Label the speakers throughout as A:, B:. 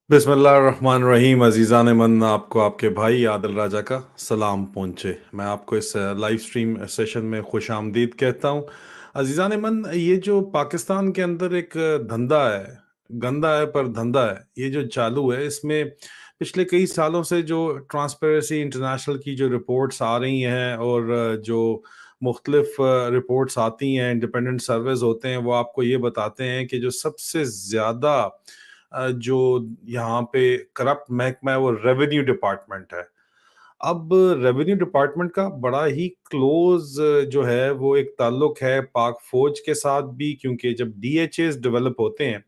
A: बिस्मिल्लाहिर्रहमानिर्रहीम। अजीज़ान मन, आपको आपके भाई आदिल राजा का सलाम पहुँचे। मैं आपको इस लाइव स्ट्रीम सेशन में खुश आमदीद कहता हूँ। अजीज़ान मन, ये जो पाकिस्तान के अंदर एक धंधा है, गंदा है पर धंधा है, ये जो चालू है, इसमें पिछले कई सालों से जो ट्रांसपेरेंसी इंटरनेशनल की जो रिपोर्ट्स आ रही हैं और जो मुख्तलिफ रिपोर्ट्स आती हैं, इंडिपेंडेंट सर्वेज होते हैं, वो आपको ये बताते हैं कि जो सबसे ज़्यादा जो यहाँ पे करप्ट महकमा है वो रेवेन्यू डिपार्टमेंट है। अब रेवेन्यू डिपार्टमेंट का बड़ा ही क्लोज जो है वो एक ताल्लुक है पाक फौज के साथ भी, क्योंकि जब डीएचएस डेवलप होते हैं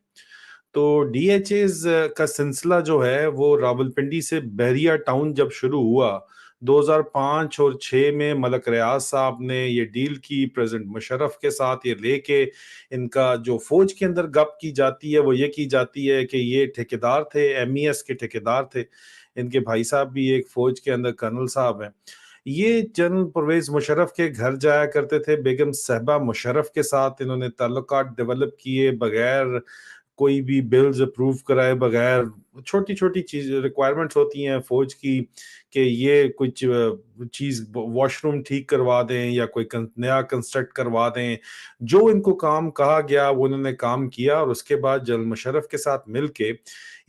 A: तो डीएचएस का सिलसिला जो है वो रावलपिंडी से बहरिया टाउन जब शुरू हुआ 2005 और 6 में मलक रियाज साहब ने ये डील की प्रेसिडेंट मुशर्रफ के साथ, ये लेके इनका जो फौज के अंदर गप की जाती है वो ये की जाती है कि ये ठेकेदार थे, एमईएस के ठेकेदार थे। इनके भाई साहब भी एक फौज के अंदर कर्नल साहब हैं। ये जनरल परवेज मुशर्रफ के घर जाया करते थे, बेगम साहिबा मुशर्रफ के साथ इन्होंने ताल्लुकात डेवलप किए बगैर कोई भी बिल्स अप्रूव कराए बगैर। छोटी छोटी चीज रिक्वायरमेंट्स होती हैं फौज की कि ये कुछ चीज वॉशरूम ठीक करवा दें या कोई नया कंस्ट्रक्ट करवा दें। जो इनको काम कहा गया वो इन्होंने काम किया और उसके बाद जनरल मुशर्रफ के साथ मिलके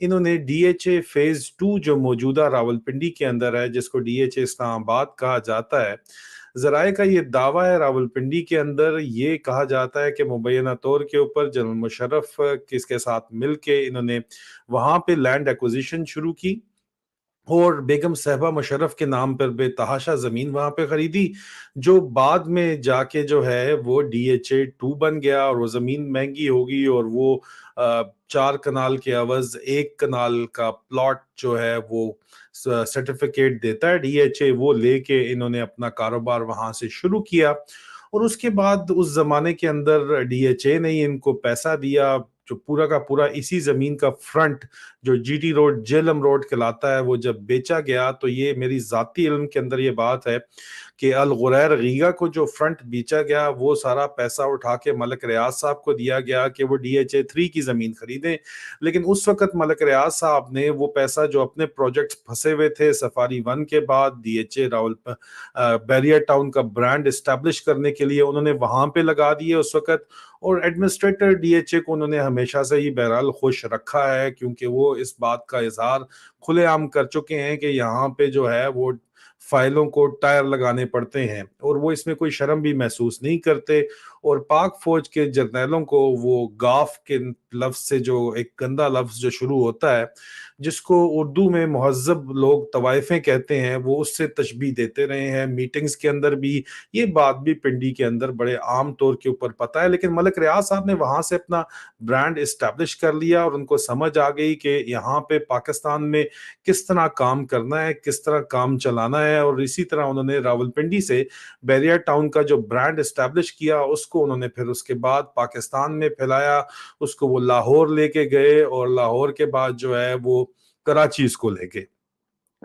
A: इन्होंने डीएचए फेज 2 जो मौजूदा रावलपिंडी के अंदर है, जिसको डीएचए इस्लामाबाद कहा जाता है, जराए का ये दावा है रावलपिंडी के अंदर ये कहा जाता है कि मुबैना तौर के ऊपर जनरल मुशर्रफ किसके साथ मिलके इन्होंने वहां पे लैंड एक्विजिशन शुरू की और बेगम साहिबा मुशर्रफ के नाम पर बेतहाशा जमीन वहां पे खरीदी, जो बाद में जाके जो है वो डीएचए 2 बन गया और वो जमीन महंगी होगी और वो 4 कनाल के अवज 1 कनाल का प्लॉट जो है वो सर्टिफिकेट देता है डीएचए, वो लेके इन्होंने अपना कारोबार वहां से शुरू किया। और उसके बाद उस जमाने के अंदर डीएचए ने ही इनको पैसा दिया, जो पूरा का पूरा इसी जमीन का फ्रंट जो जीटी रोड जेलम रोड कहलाता है वो जब बेचा गया, तो ये मेरी जाती इल्म के अंदर ये बात है कि अल गुरैर गीगा को जो फ्रंट बेचा गया वो सारा पैसा उठा के मलक रियाज साहब को दिया गया कि वो डीएचए 3 की जमीन खरीदें। लेकिन उस वक्त मलक रियाज साहब ने वो पैसा जो अपने प्रोजेक्ट फंसे हुए थे सफारी 1 के बाद डीएचए रावल बैरियर टाउन का ब्रांड एस्टेब्लिश करने के लिए, उन्होंने वहां पे लगा दिए उस वक्त। और एडमिनिस्ट्रेटर डीएचए को उन्होंने हमेशा से ही बहरहाल खुश रखा है, क्योंकि वो इस बात का इजहार खुलेआम कर चुके हैं कि यहाँ पे जो है वो फाइलों को टायर लगाने पड़ते हैं और वो इसमें कोई शर्म भी महसूस नहीं करते। और पाक फौज के जर्नैलों को वो गाफ के लफ्ज से जो एक गंदा लफ्ज जो शुरू होता है, जिसको उर्दू में मुहज्जब लोग तवाइफें कहते हैं, वो उससे तशबीह देते रहे हैं मीटिंग्स के अंदर भी। ये बात भी पिंडी के अंदर बड़े आम तौर के ऊपर पता है। लेकिन मलक रियाज साहब ने वहां से अपना ब्रांड इस्टेब्लिश कर लिया और उनको समझ आ गई कि यहाँ पे पाकिस्तान में किस तरह काम करना है, किस तरह काम चलाना है। और इसी तरह उन्होंने रावलपिंडी से बैरियर टाउन का जो ब्रांड इस्टेब्लिश किया उसको उन्होंने फिर उसके बाद पाकिस्तान में फैलाया। उसको वो लाहौर लेके गए और लाहौर के बाद जो है वो कराची इसको ले गए।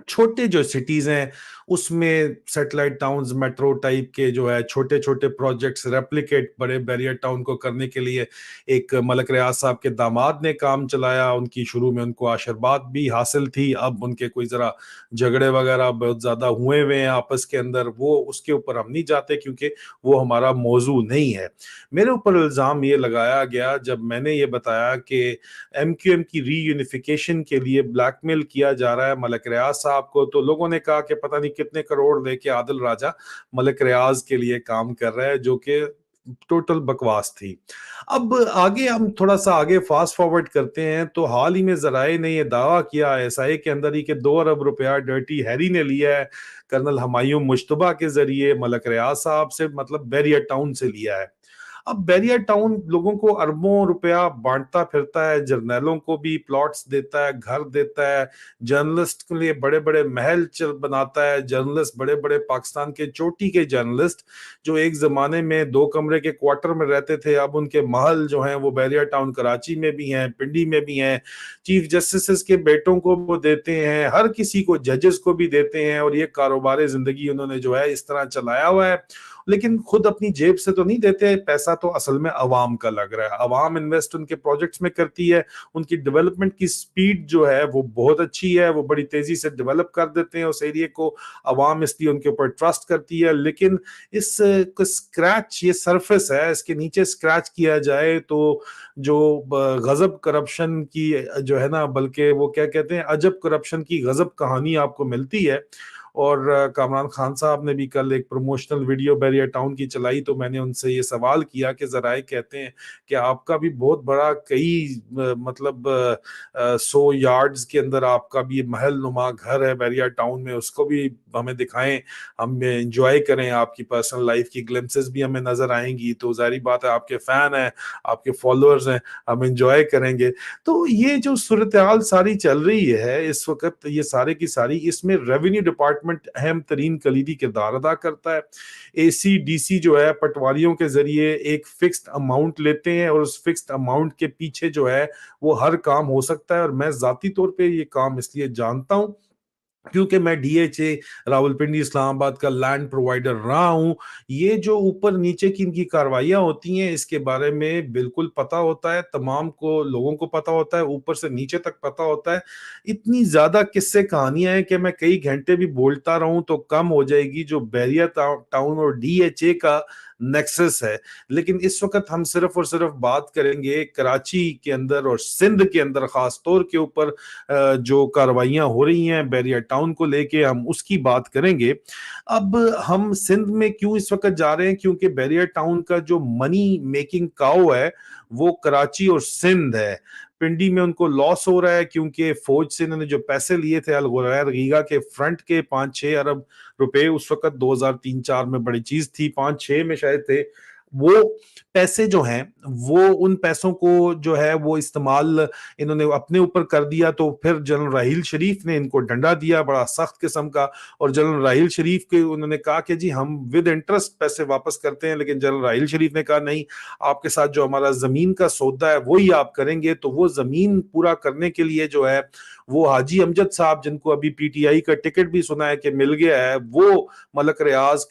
A: छोटे जो सिटीज हैं उसमें सैटेलाइट टाउन्स मेट्रो टाइप के जो है छोटे छोटे प्रोजेक्ट्स रेप्लिकेट बड़े बैरियर टाउन को करने के लिए एक मलक रियाज साहब के दामाद ने काम चलाया। उनकी शुरू में उनको आशीर्वाद भी हासिल थी, अब उनके कोई जरा झगड़े वगैरह बहुत ज्यादा हुए हैं आपस के अंदर, वो उसके ऊपर हम नहीं जाते क्योंकि वो हमारा मौजू नहीं है। मेरे ऊपर इल्जाम ये लगाया गया जब मैंने ये बताया कि एमक्यूएम की रीयूनिफिकेशन के लिए ब्लैकमेल किया जा रहा है मलक रियाज साहब को, तो लोगों ने कहा कि पता नहीं कितने करोड़ लेके आदिल राजा मलक रियाज के लिए काम कर रहा है, जो कि टोटल बकवास थी। अब आगे हम थोड़ा सा आगे फास्ट फॉरवर्ड करते हैं तो हाल ही में जराए ने यह दावा किया एसआई के अंदर ही कि 2 अरब रुपया डर्टी हैरी ने लिया है कर्नल हमायूं मुश्तबा के जरिए मलक रियाज साहब से, मतलब बैरियर टाउन से लिया है। अब बैरियर टाउन लोगों को अरबों रुपया बांटता फिरता है, जर्नैलों को भी प्लॉट्स देता है, घर देता है, जर्नलिस्ट के लिए बड़े बड़े महल चल बनाता है। जर्नलिस्ट बड़े बड़े पाकिस्तान के चोटी के जर्नलिस्ट जो एक जमाने में 2 कमरे के क्वार्टर में रहते थे, अब उनके महल जो हैं वो बैरियर टाउन कराची में भी हैं, पिंडी में भी हैं। चीफ जस्टिस के बेटों को वो देते हैं, हर किसी को, जजेस को भी देते हैं। और ये कारोबार जिंदगी उन्होंने जो है इस तरह चलाया हुआ है। लेकिन खुद अपनी जेब से तो नहीं देते, पैसा तो असल में अवाम का लग रहा है, अवाम इन्वेस्ट उनके प्रोजेक्ट्स में करती है, उनकी डेवलपमेंट की स्पीड जो है वो बहुत अच्छी है, वो बड़ी तेजी से डेवलप कर देते हैं उस एरिया को, अवाम इसलिए उनके ऊपर ट्रस्ट करती है। लेकिन इस स्क्रैच, ये सरफेस है, इसके नीचे स्क्रैच किया जाए तो जो गजब करप्शन की जो है ना, बल्कि वो क्या कहते हैं, अजब करप्शन की गजब कहानी आपको मिलती है। और कामरान खान साहब ने भी कल एक प्रमोशनल वीडियो बैरियर टाउन की चलाई, तो मैंने उनसे ये सवाल किया कि जरा ये कहते हैं कि आपका भी बहुत बड़ा, कई मतलब 100 यार्ड्स के अंदर आपका भी महल नुमा घर है बैरियर टाउन में, उसको भी हमें दिखाएं, हम एंजॉय करें, आपकी पर्सनल लाइफ की ग्लिम्पसेस भी हमें नजर आएंगी, तो जारी बात है आपके फैन हैं, आपके फॉलोअर्स हैं, हम एंजॉय करेंगे। तो ये जो सूरत हाल सारी चल रही है इस वक्त, ये सारे की सारी, इसमें रेवेन्यू डिपार्टमेंट अहम तरीन कलीदी किरदार अदा करता है। एसी डीसी जो है पटवारियों के जरिए एक फिक्स्ड अमाउंट लेते हैं, और उस फिक्स्ड अमाउंट के पीछे जो है वो हर काम हो सकता है। और मैं जाती तौर पे ये काम इसलिए जानता हूं क्योंकि मैं डीएचए रावलपिंडी इस्लामाबाद का लैंड प्रोवाइडर रहा हूं। ये जो ऊपर नीचे की इनकी कार्रवाइयां होती हैं इसके बारे में बिल्कुल पता होता है, तमाम को लोगों को पता होता है, ऊपर से नीचे तक पता होता है। इतनी ज्यादा किस्से कहानियां हैं कि मैं कई घंटे भी बोलता रहूं तो कम हो जाएगी, जो बैरियर टाउन और डीएचए का नेक्सस है। लेकिन इस वक्त हम सिर्फ और सिर्फ बात करेंगे कराची के अंदर और सिंध के अंदर खास तौर के ऊपर जो कार्रवाइयां हो रही हैं बैरियर टाउन को लेके, हम उसकी बात करेंगे। अब हम सिंध में क्यों इस वक्त जा रहे हैं, क्योंकि बैरियर टाउन का जो मनी मेकिंग काउ है वो कराची और सिंध है। पिंडी में उनको लॉस हो रहा है क्योंकि फौज से इन्होंने जो पैसे लिए थे अल गुरैर गीगा के फ्रंट के 5-6 अरब रुपए, उस वक्त 2003-4 में बड़ी चीज थी, 5-6 में शायद थे वो पैसे जो हैं, वो उन पैसों को जो है वो इस्तेमाल इन्होंने अपने ऊपर कर दिया। तो फिर जनरल राहील शरीफ ने इनको डंडा दिया बड़ा सख्त किस्म का, और जनरल राहील शरीफ के उन्होंने कहा कि जी हम विद इंटरेस्ट पैसे वापस करते हैं। लेकिन जनरल राहील शरीफ ने कहा नहीं, आपके साथ जो हमारा जमीन का सौदा है वही आप करेंगे। तो वो जमीन पूरा करने के लिए जो है वो हाजी अमजद साहब, जिनको अभी पीटीआई का टिकट भी सुना है कि मिल गया है, वो मलक रियाज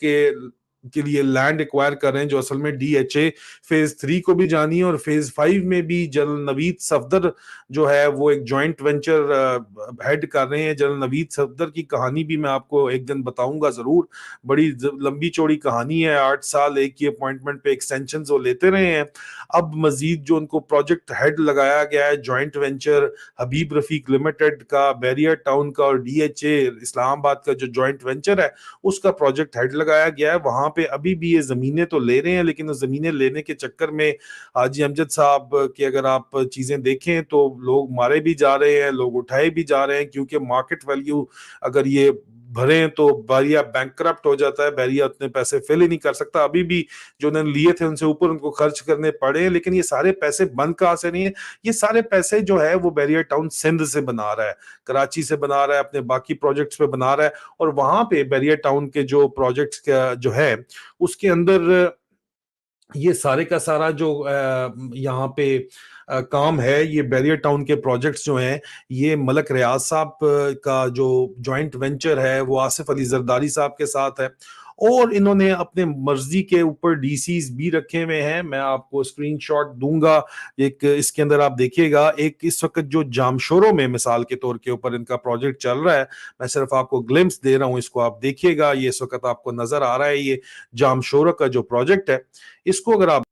A: के लिए लैंड एक्वायर कर रहे हैं, जो असल में डीएचए फेज 3 को भी जानी है। और फेज 5 में भी जनरल नवीद सफदर जो है वो एक जॉइंट वेंचर हेड कर रहे हैं। जनरल नवीद सफदर की कहानी भी मैं आपको एक दिन बताऊंगा जरूर, बड़ी लंबी चौड़ी कहानी है। 8 साल एक ही अपॉइंटमेंट पे एक्सटेंशन वो लेते रहे हैं। अब मजीद जो उनको प्रोजेक्ट हेड लगाया गया है जॉइंट वेंचर हबीब रफीक लिमिटेड का, बैरियर टाउन का, और डीएचए इस्लामाबाद का जो जॉइंट वेंचर है उसका प्रोजेक्ट हेड लगाया गया है। वहां पे अभी भी ये जमीनें तो ले रहे हैं, लेकिन उस जमीनें लेने के चक्कर में हाजी अमजद साहब की अगर आप चीजें देखें तो लोग मारे भी जा रहे हैं, लोग उठाए भी जा रहे हैं, क्योंकि मार्केट वैल्यू अगर ये भरे तो बैरिया बैंकरप्ट हो जाता है, बैरिया उतने पैसे फिल ही नहीं कर सकता। अभी भी जो उन्होंने लिए थे उनसे ऊपर उनको खर्च करने पड़े हैं। लेकिन ये सारे पैसे बंद कहाँ से नहीं है, ये सारे पैसे जो है वो बैरियर टाउन सिंध से बना रहा है, कराची से बना रहा है, अपने बाकी प्रोजेक्ट्स पे बना रहा है। और वहां पे बैरियर टाउन के जो प्रोजेक्ट्स का जो है उसके अंदर ये सारे का सारा जो यहाँ पे काम है, ये बैरियर टाउन के प्रोजेक्ट्स जो हैं, ये मलक रियाज साहब का जो जॉइंट वेंचर है वो आसिफ अली जरदारी साहब के साथ है। और इन्होंने अपने मर्जी के ऊपर डीसीज भी रखे हुए हैं, मैं आपको स्क्रीनशॉट दूंगा। एक इसके अंदर आप देखिएगा, एक इस वक्त जो जामशोरों में मिसाल के तौर के ऊपर इनका प्रोजेक्ट चल रहा है, मैं सिर्फ आपको ग्लिम्स दे रहा हूं, इसको आप देखिएगा। ये इस वक्त आपको नजर आ रहा है, ये जामशोरों का जो प्रोजेक्ट है, इसको अगर आप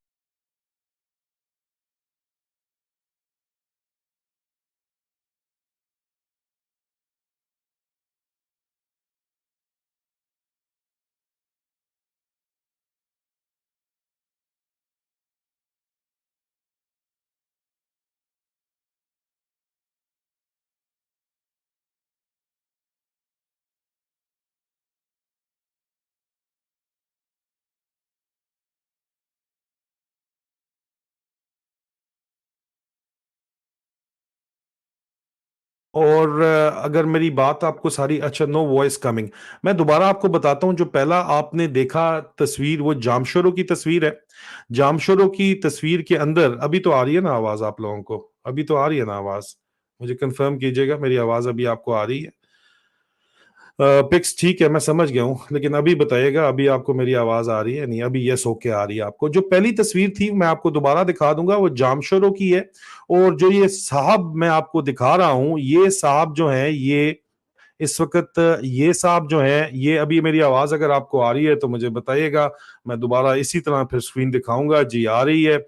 A: और अगर मेरी बात आपको सारी, अच्छा नो वॉइस कमिंग, मैं दोबारा आपको बताता हूं। जो पहला आपने देखा तस्वीर वो जामशोरों की तस्वीर है। जामशोरों की तस्वीर के अंदर अभी तो आ रही है ना आवाज आप लोगों को, अभी तो आ रही है ना आवाज, मुझे कंफर्म कीजिएगा मेरी आवाज अभी आपको आ रही है। पिक्स ठीक है, मैं समझ गया हूँ, लेकिन अभी बताइएगा, अभी आपको मेरी आवाज आ रही है? नहीं, अभी यस ओके आ रही है आपको? जो पहली तस्वीर थी मैं आपको दोबारा दिखा दूंगा, वो जामशोरों की है। और जो ये साहब मैं आपको दिखा रहा हूँ, ये साहब जो है, ये इस वक्त ये साहब जो हैं, ये अभी मेरी आवाज अगर आपको आ रही है तो मुझे बताइएगा, मैं दोबारा इसी तरह फिर स्क्रीन दिखाऊंगा। जी आ रही है।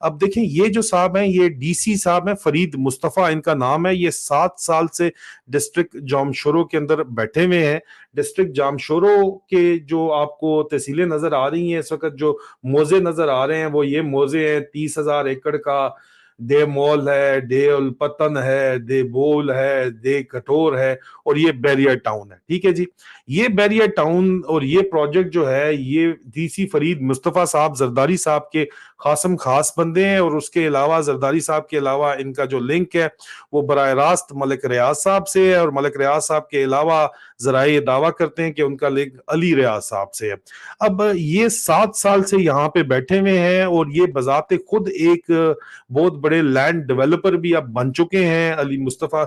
A: अब देखें, ये जो साहब हैं, ये डीसी साहब हैं, फरीद मुस्तफा इनका नाम है। ये 7 साल से डिस्ट्रिक्ट जामशोरो के अंदर बैठे हुए हैं। डिस्ट्रिक्ट जामशोरो के जो आपको तहसीलें नजर आ रही हैं इस वक्त, जो मोजे नजर आ रहे हैं, वो ये मोजे हैं। 30,000 एकड़ का दे मॉल है, दे उलपतन है, दे बोल है, दे कठोर है, और ये बैरियर टाउन है। ठीक है जी। ये बैरियर टाउन और ये प्रोजेक्ट जो है, ये डीसी फरीद मुस्तफा साहब जरदारी साहब के खासम खास बंदे हैं। और उसके अलावा जरदारी साहब के अलावा इनका जो लिंक है वो बराह रास्त मलिक रियाज साहब से है। और मलिक रियाज साहब के अलावा जरा ये दावा करते हैं कि उनका लिंक अली रियाज साहब से है। अब ये 7 साल से यहाँ पे बैठे हुए हैं, और ये बजाते खुद एक बहुत बड़े लैंड डेवलपर भी अब बन चुके हैं, अली मुस्तफा,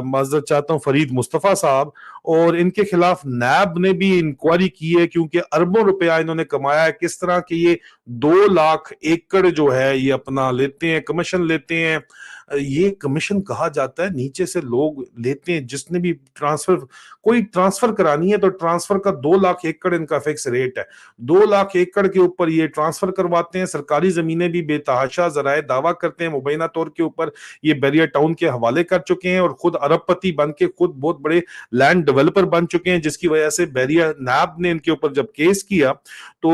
A: माजरत चाहता हूँ, फरीद मुस्तफा साहब। और इनके खिलाफ नैब ने भी इंक्वायरी की है, क्योंकि अरबों रुपया इन्होंने कमाया है। किस तरह के ये 2 लाख एकड़ जो है ये अपना लेते हैं, कमीशन लेते हैं। ये कमीशन कहा जाता है, नीचे से लोग लेते हैं, जिसने भी ट्रांसफर, कोई ट्रांसफर करानी है तो ट्रांसफर का 2 लाख एकड़ इनका फिक्स रेट है। 2 लाख एकड़ के ऊपर ये ट्रांसफर करवाते हैं। सरकारी जमीनें भी बेतहाशा जराए दावा करते हैं, मुबैना तौर के ऊपर ये बैरियर टाउन के हवाले कर चुके हैं, और खुद अरबपति बन के खुद बहुत बड़े लैंड डेवलपर बन चुके हैं। जिसकी वजह से बैरियर नैब ने इनके ऊपर जब केस किया तो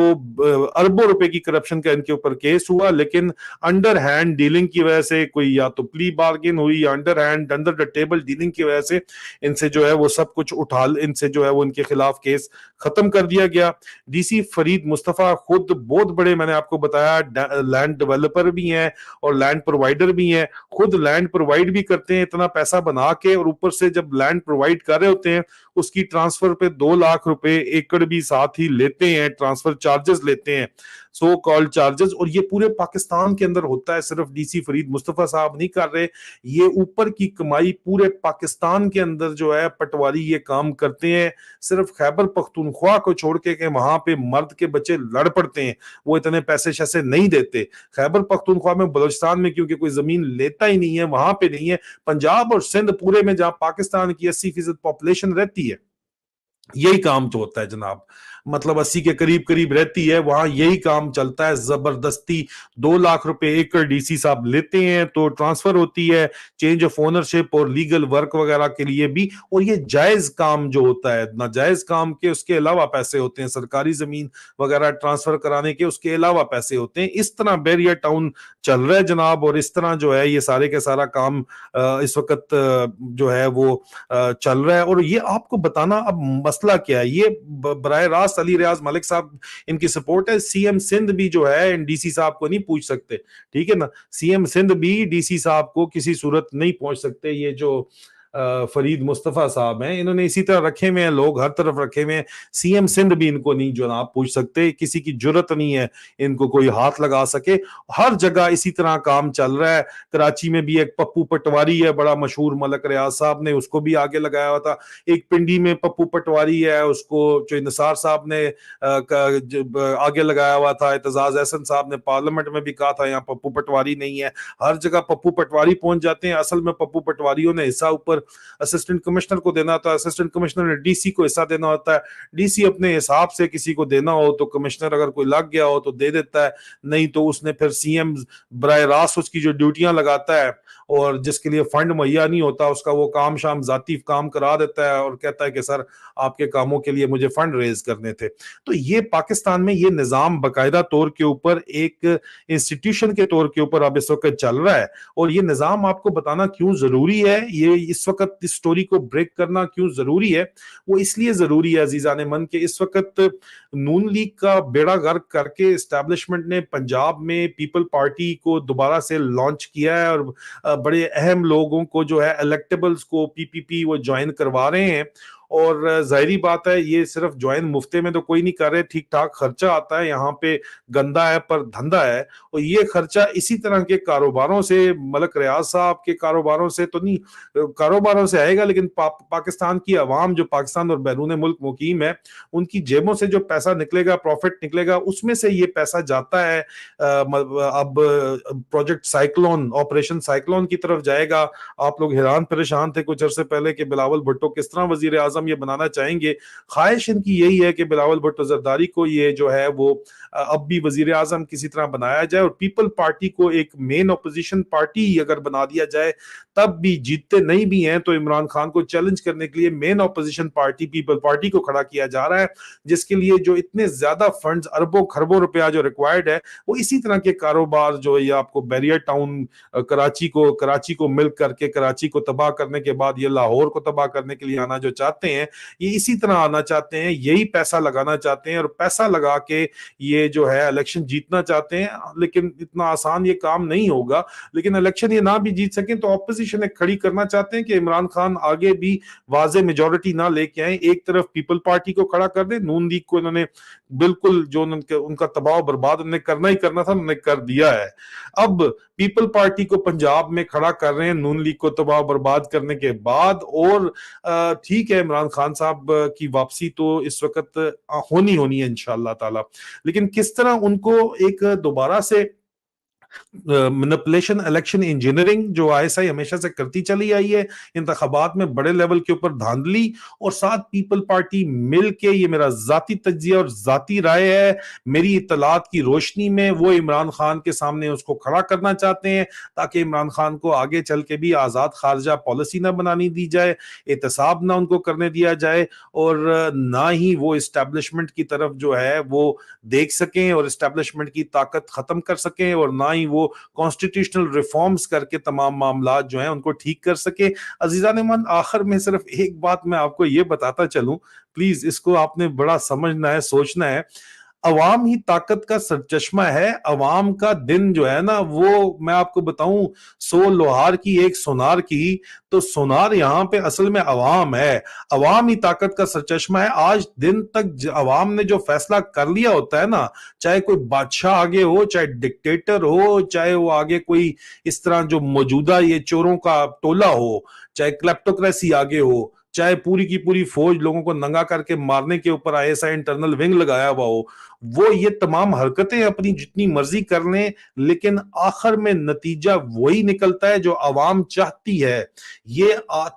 A: अरबों रुपए की करप्शन का इनके ऊपर केस हुआ। लेकिन अंडर हैंड डीलिंग की वजह से, कोई या तो प्ली बार्गेन हुई, या under hand under the table dealing की वजह से इनसे जो है वो सब कुछ उठा, इनसे जो है वो इनके खिलाफ केस खत्म कर दिया गया। डीसी फरीद मुस्तफा खुद बहुत बड़े, मैंने आपको बताया, लैंड डेवलपर भी हैं और लैंड प्रोवाइडर भी हैं। खुद लैंड प्रोवाइड भी करते हैं इतना पैसा बना के, और ऊपर से जब लैंड प्रोवाइड कर रहे होते हैं उसकी ट्रांसफर पे 2 लाख रुपए एकड़ भी साथ ही लेते हैं, ट्रांसफर चार्जेस लेते हैं, सो कॉल्ड चार्जेस। और ये पूरे पाकिस्तान के अंदर होता है, सिर्फ डीसी फरीद मुस्तफा साहब नहीं कर रहे। ये ऊपर की कमाई पूरे पाकिस्तान के अंदर जो है पटवारी ये काम करते हैं। सिर्फ खैबर पख्तूनख्वा को छोड़ के वहां पे मर्द के बच्चे लड़ पड़ते हैं, वो इतने पैसे शैसे नहीं देते। खैबर पख्तूनख्वा में, बलोचिस्तान में, क्योंकि कोई जमीन लेता ही नहीं है, वहां पे नहीं है। पंजाब और सिंध पूरे में, जहां पाकिस्तान की 80% पॉपुलेशन रहती है, यही काम तो होता है जनाब। मतलब 80 के करीब करीब रहती है, वहां यही काम चलता है जबरदस्ती। 2 लाख रुपए एकड़ डीसी साहब लेते हैं, तो ट्रांसफर होती है, चेंज ऑफ ओनरशिप और लीगल वर्क वगैरह के लिए भी। और ये जायज काम जो होता है, नाजायज काम के उसके अलावा पैसे होते हैं, सरकारी जमीन वगैरह ट्रांसफर कराने के उसके अलावा पैसे होते हैं। इस तरह बैरियर टाउन चल रहा है जनाब। और इस तरह जो है ये सारे के सारा काम इस वक्त जो है वो चल रहा है। और ये आपको बताना, अब मसला क्या है, ये बराह रास्त अली रियाज मलिक साहब इनकी सपोर्ट है। सीएम सिंध भी जो है डीसी साहब को नहीं पूछ सकते, ठीक है ना। सीएम सिंध भी डीसी साहब को किसी सूरत नहीं पहुंच सकते। ये जो फरीद मुस्तफा साहब हैं, इन्होंने इसी तरह रखे हुए हैं, लोग हर तरफ रखे हुए हैं। सीएम सिंध भी इनको नहीं जो आप पूछ सकते, किसी की जरूरत नहीं है इनको कोई हाथ लगा सके। हर जगह इसी तरह काम चल रहा है। कराची में भी एक पप्पू पटवारी है बड़ा मशहूर, मलिक रियाज साहब ने उसको भी आगे लगाया हुआ था। एक पिंडी में पप्पू पटवारी है, उसको जो निसार साहब ने आगे लगाया हुआ था। एतजाज एहसन साहब ने पार्लियामेंट में भी कहा था यहाँ पप्पू पटवारी नहीं है। हर जगह पप्पू पटवारी पहुंच जाते हैं। असल में पप्पू पटवारियों ने हिस्सा ऊपर असिस्टेंट कमिश्नर को देना होता है, असिस्टेंट कमिश्नर ने डीसी को हिस्सा देना होता है। डीसी अपने हिसाब से किसी को देना हो तो कमिश्नर अगर कोई लग गया हो तो दे देता है, नहीं तो उसने फिर सीएम बराह रास्त उसकी जो ड्यूटियां लगाता है, और जिसके लिए फंड मुहैया नहीं होता उसका वो काम शाम जाती काम करा देता है, और कहता है कि सर आपके कामों के लिए मुझे फंड रेज करने थे। तो ये पाकिस्तान में ये निजाम बाकायदा तौर के ऊपर एक इंस्टीट्यूशन के तौर के ऊपर अब इस वक्त चल रहा है। और ये निजाम आपको बताना क्यों जरूरी है, ये इस वक्त इस स्टोरी को ब्रेक करना क्यों जरूरी है, वो इसलिए जरूरी है अजीजान मन के इस वक्त नून लीग का बेड़ा गर्क करके एस्टैब्लिशमेंट ने पंजाब में पीपल पार्टी को दोबारा से लॉन्च किया है, और बड़े अहम लोगों को जो है इलेक्टेबल्स को पीपीपी वो ज्वाइन करवा रहे हैं। اور ظاہری بات ہے یہ صرف جوائن مفتے میں تو کوئی نہیں کر رہے, ٹھیک ٹھاک خرچہ آتا ہے یہاں پہ, گندا ہے پر دھندا ہے, اور یہ خرچہ اسی طرح کے کاروباروں سے, ملک ریاض صاحب کے کاروباروں سے تو نہیں, کاروباروں سے آئے گا, لیکن پاکستان کی عوام جو پاکستان اور بیرون ملک مقیم ہے ان کی جیبوں سے جو پیسہ نکلے گا, پروفٹ نکلے گا, اس میں سے یہ پیسہ جاتا ہے. اب پروجیکٹ سائیکلون, آپریشن سائیکلون کی طرف جائے گا. آپ لوگ حیران پریشان تھے کچھ عرصے پہلے کہ بلاول بھٹو کس طرح وزیر اعظم یہ بنانا چاہیں گے. خواہش ان کی یہی ہے کہ بلاول بھٹو زرداری کو یہ جو ہے وہ اب بھی وزیر اعظم کسی طرح بنایا جائے, اور پیپل پارٹی کو ایک مین اپوزیشن پارٹی اگر بنا دیا جائے, تب بھی جیتتے نہیں بھی ہیں تو عمران خان کو چیلنج کرنے کے لیے مین اپوزیشن پارٹی پیپل پارٹی کو کھڑا کیا جا رہا ہے, جس کے لیے جو اتنے زیادہ فنڈز, اربوں خربوں روپیہ جو ریکوائرڈ ہے, وہ اسی طرح کے کاروبار جو یہ آپ کو بیریئر ٹاؤن کراچی کو ملک کر کے کراچی کو تباہ کرنے کے بعد یہ لاہور کو تباہ کرنے کے لیے آنا جو چاہتے ہیں, یہ اسی طرح آنا چاہتے ہیں, یہی پیسہ لگانا چاہتے ہیں, اور پیسہ لگا کے یہ جو ہے الیکشن جیتنا چاہتے ہیں. لیکن اتنا آسان یہ کام نہیں ہوگا, لیکن الیکشن یہ نہ بھی جیت سکیں تو اپوزیشن ایک کھڑی کرنا چاہتے ہیں کہ عمران خان آگے بھی واضح میجورٹی نہ لے کے آئیں, ایک طرف پیپل پارٹی کو کھڑا کر دیں, نون لیگ کو انہوں نے بالکل جو ان کا تباہ و برباد انہوں نے کرنا ہی کرنا تھا, انہوں نے کر دیا ہے. اب پیپل پارٹی کو پنجاب میں کھڑا کر رہے ہیں نون لیگ کو تباہ و برباد کرنے کے بعد, اور ٹھیک ہے عمران خان صاحب کی واپسی تو اس وقت ہونی ہے انشاءاللہ تعالی, لیکن کس طرح ان کو ایک دوبارہ سے مینپولیشن, الیکشن انجینئرنگ جو آئی ایس آئی ہمیشہ سے کرتی چلی آئی ہے, انتخابات میں بڑے لیول کے اوپر دھاندلی, اور ساتھ پیپل پارٹی مل کے, یہ میرا ذاتی تجزیہ اور ذاتی رائے ہے, میری اطلاعات کی روشنی میں وہ عمران خان کے سامنے اس کو کھڑا کرنا چاہتے ہیں تاکہ عمران خان کو آگے چل کے بھی آزاد خارجہ پالیسی نہ بنانی دی جائے, احتساب نہ ان کو کرنے دیا جائے, اور نہ ہی وہ اسٹیبلشمنٹ کی طرف جو ہے وہ دیکھ سکیں اور اسٹیبلشمنٹ کی طاقت ختم کر سکیں, اور نہ ہی وہ کانسٹیٹیوشنل ریفارمز کر کے تمام معاملات جو ہیں ان کو ٹھیک کر سکے. عزیزان من, آخر میں صرف ایک بات میں آپ کو یہ بتاتا چلوں, پلیز اس کو آپ نے بڑا سمجھنا ہے, سوچنا ہے. عوام ہی طاقت کا سرچشمہ ہے. عوام کا دن جو ہے نا, وہ میں آپ کو بتاؤں 100 لوہار کی ایک سونار کی, تو سونار یہاں پہ اصل میں عوام ہے. عوام ہی طاقت کا سرچشمہ ہے. آج دن تک عوام نے جو فیصلہ کر لیا ہوتا ہے نا, چاہے کوئی بادشاہ آگے ہو, چاہے ڈکٹیٹر ہو, چاہے وہ آگے کوئی اس طرح جو موجودہ یہ چوروں کا ٹولہ ہو, چاہے کلیپٹوکریسی آگے ہو, چاہے پوری کی پوری فوج لوگوں کو ننگا کر کے مارنے کے اوپر I S I internal wing لگایا ہوا ہو, وہ یہ تمام حرکتیں اپنی جتنی مرضی کر لیں, لیکن آخر میں نتیجہ وہی نکلتا ہے جو عوام چاہتی ہے. یہ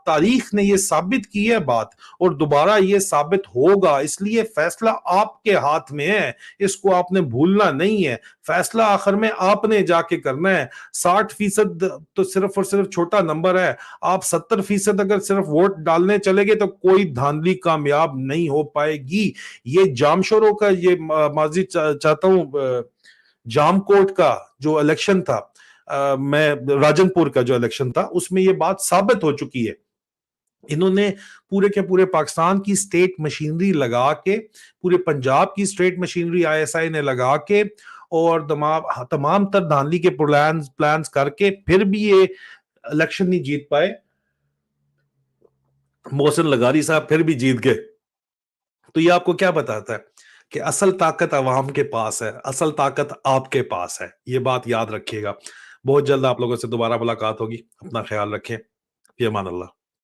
A: تاریخ نے یہ ثابت کی ہے بات, اور دوبارہ یہ ثابت ہوگا. اس لیے فیصلہ آپ کے ہاتھ میں ہے, اس کو آپ نے بھولنا نہیں ہے. فیصلہ آخر میں آپ نے جا کے کرنا ہے. 60% تو صرف اور صرف چھوٹا نمبر ہے. آپ 70% اگر صرف ووٹ ڈالنے چلے گے تو کوئی دھاندلی کامیاب نہیں ہو پائے گی. یہ جامشوروں کا, یہ ماضی چاہتا ہوں جام کوٹ کا جو الیکشن تھا, میں راجن پور کا جو الیکشن تھا, اس میں یہ بات ثابت ہو چکی ہے. انہوں نے پورے کے پورے پاکستان کی سٹیٹ مشینری لگا کے, پورے پنجاب کی state machinery I S I نے لگا کے, اور تمام تر دھاندلی کے پلانز کر کے پھر بھی یہ الیکشن نہیں جیت پائے. محسن لغاری صاحب پھر بھی جیت گئے. تو یہ آپ کو کیا بتاتا ہے کہ اصل طاقت عوام کے پاس ہے, اصل طاقت آپ کے پاس ہے. یہ بات یاد رکھیے گا. بہت جلد آپ لوگوں سے دوبارہ ملاقات ہوگی. اپنا خیال رکھیں. فی امان اللہ.